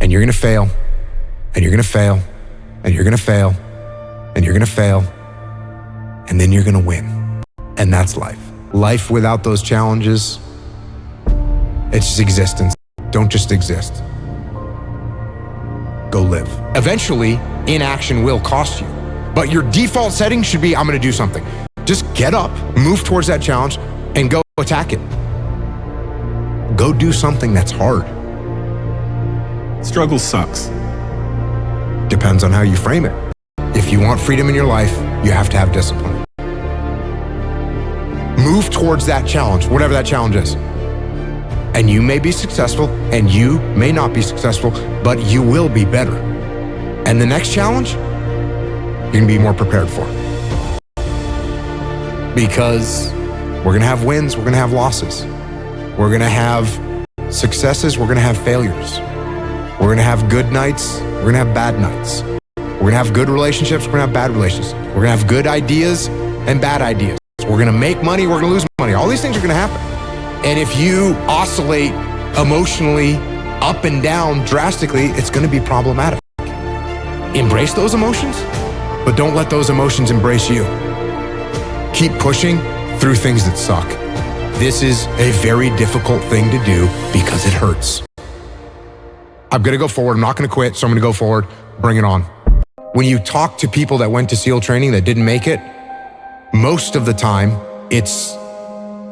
And you're gonna fail, and you're gonna fail, and you're gonna fail, and you're gonna fail, and then you're gonna win. And that's life. Life without those challenges, it's just existence. Don't just exist. Go live. Eventually, inaction will cost you. But your default setting should be, I'm gonna do something. Just get up, move towards that challenge, and go attack it. Go do something that's hard. Struggle sucks. Depends on how you frame it. If you want freedom in your life, you have to have discipline. Move towards that challenge, whatever that challenge is. And you may be successful, and you may not be successful, but you will be better. And the next challenge, you're gonna be more prepared for. Because we're gonna have wins, we're gonna have losses. We're gonna have successes, we're gonna have failures. We're gonna have good nights, we're gonna have bad nights. We're gonna have good relationships, we're gonna have bad relationships. We're gonna have good ideas and bad ideas. We're gonna make money, we're gonna lose money. All these things are gonna happen. And if you oscillate emotionally up and down drastically, it's gonna be problematic. Embrace those emotions, but don't let those emotions embrace you. Keep pushing through things that suck. This is a very difficult thing to do because it hurts. I'm gonna go forward, I'm not gonna quit, so I'm gonna go forward, bring it on. When you talk to people that went to SEAL training that didn't make it, most of the time, it's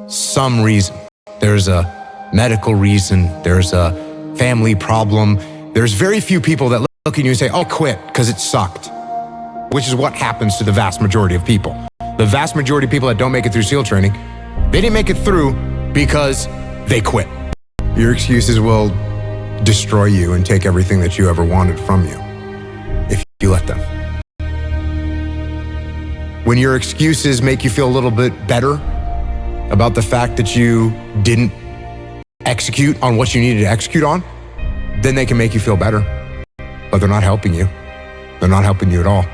some reason. There's a medical reason, there's a family problem. There's very few people that look at you and say, oh, quit, because it sucked, which is what happens to the vast majority of people. The vast majority of people that don't make it through SEAL training, they didn't make it through because they quit. Your excuses will destroy you and take everything that you ever wanted from you if you let them. When your excuses make you feel a little bit better about the fact that you didn't execute on what you needed to execute on, then they can make you feel better. But they're not helping you. They're not helping you at all.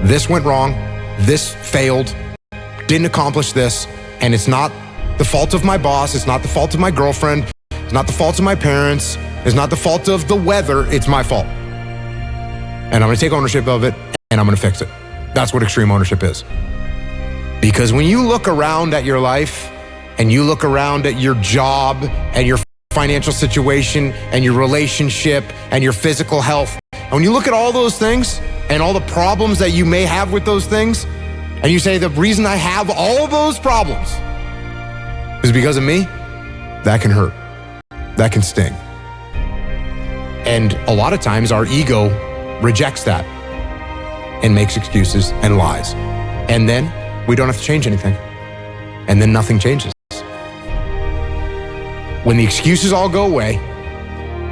This went wrong, this failed, didn't accomplish this, and it's not the fault of my boss, it's not the fault of my girlfriend, it's not the fault of my parents, it's not the fault of the weather, it's my fault. And I'm gonna take ownership of it, and I'm gonna fix it. That's what extreme ownership is. Because when you look around at your life, and you look around at your job, and your financial situation, and your relationship, and your physical health, and when you look at all those things, and all the problems that you may have with those things, and you say, the reason I have all those problems is because of me, that can hurt. That can sting. And a lot of times our ego rejects that and makes excuses and lies. And then we don't have to change anything. And then nothing changes. When the excuses all go away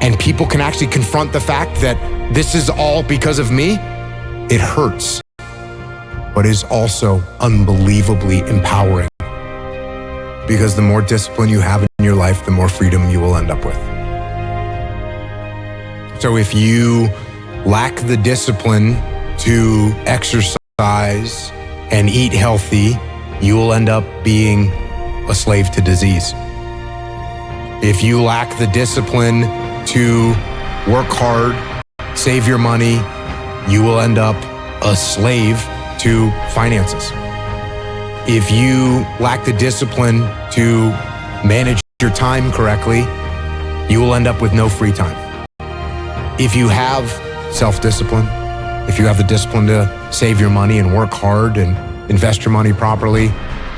and people can actually confront the fact that this is all because of me, it hurts, but is also unbelievably empowering. Because the more discipline you have in your life, the more freedom you will end up with. So if you lack the discipline to exercise and eat healthy, you will end up being a slave to disease. If you lack the discipline to work hard, save your money, you will end up a slave to finances. If you lack the discipline to manage your time correctly, you will end up with no free time. If you have self-discipline, if you have the discipline to save your money and work hard and invest your money properly,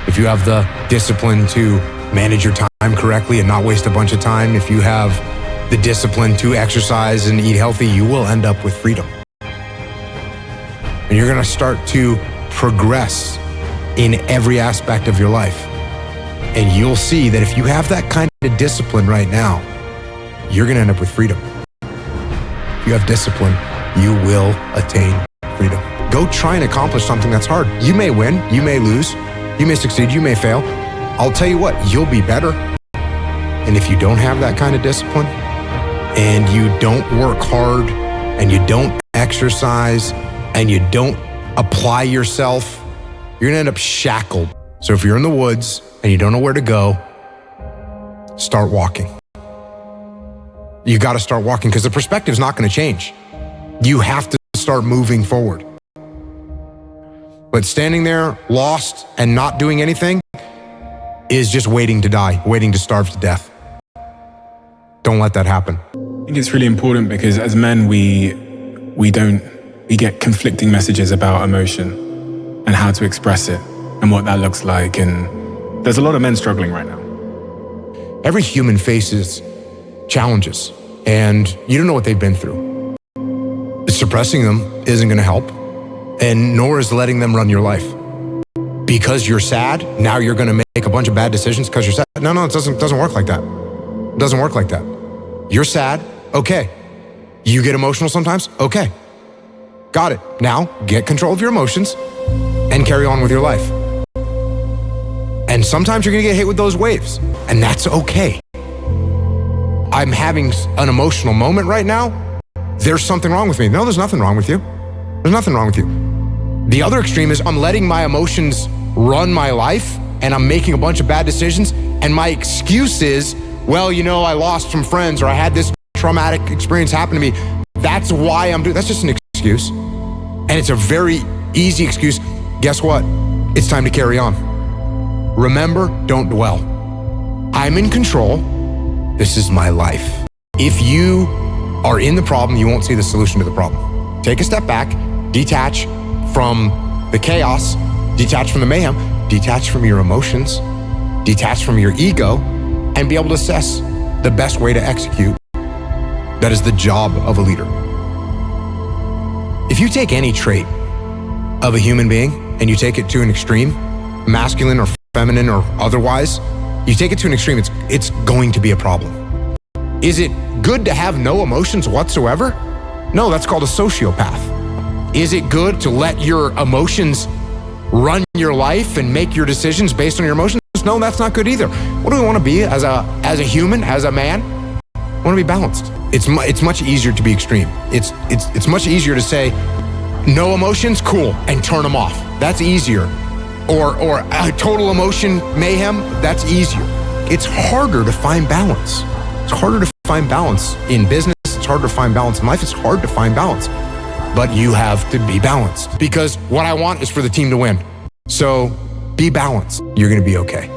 if you have the discipline to manage your time correctly and not waste a bunch of time, if you have the discipline to exercise and eat healthy, you will end up with freedom. And you're gonna start to progress in every aspect of your life. And you'll see that if you have that kind of discipline right now, you're gonna end up with freedom. If you have discipline, you will attain freedom. Go try and accomplish something that's hard. You may win, you may lose, you may succeed, you may fail. I'll tell you what, you'll be better. And if you don't have that kind of discipline, and you don't work hard, and you don't exercise, and you don't apply yourself, you're gonna end up shackled. So if you're in the woods and you don't know where to go, start walking. You got to start walking because the perspective's not going to change. You have to start moving forward. But standing there lost and not doing anything is just waiting to die, waiting to starve to death. Don't let that happen. I think it's really important because as men, we get conflicting messages about emotion and how to express it and what that looks like. And there's a lot of men struggling right now. Every human faces challenges and you don't know what they've been through. Suppressing them isn't going to help, and nor is letting them run your life. Because you're sad, now you're going to make a bunch of bad decisions because you're sad. No, it doesn't work like that. It doesn't work like that. You're sad, okay. You get emotional sometimes, okay. Got it. Now, get control of your emotions and carry on with your life. And sometimes you're going to get hit with those waves, and that's okay. I'm having an emotional moment right now. There's something wrong with me. No, there's nothing wrong with you. There's nothing wrong with you. The other extreme is I'm letting my emotions run my life and I'm making a bunch of bad decisions. And my excuse is, well, I lost some friends or I had this traumatic experience happen to me. That's why I'm doing, that's just an excuse. And it's a very easy excuse. Guess what? It's time to carry on. Remember, don't dwell. I'm in control. This is my life. If you are in the problem, you won't see the solution to the problem. Take a step back, detach from the chaos, detach from the mayhem, detach from your emotions, detach from your ego, and be able to assess the best way to execute. That is the job of a leader. If you take any trait of a human being and you take it to an extreme, masculine or feminine or otherwise, you take it to an extreme, it's going to be a problem. Is it good to have no emotions whatsoever? No, that's called a sociopath. Is it good to let your emotions run your life and make your decisions based on your emotions? No, that's not good either. What do we want to be as a human, as a man? We want to be balanced. It's much easier to be extreme. It's much easier to say no emotions, cool, and turn them off. That's easier. Or a total emotion mayhem, that's easier. It's harder to find balance. It's harder to find balance in business. It's harder to find balance in life. It's hard to find balance. But you have to be balanced because what I want is for the team to win. So be balanced. You're going to be okay.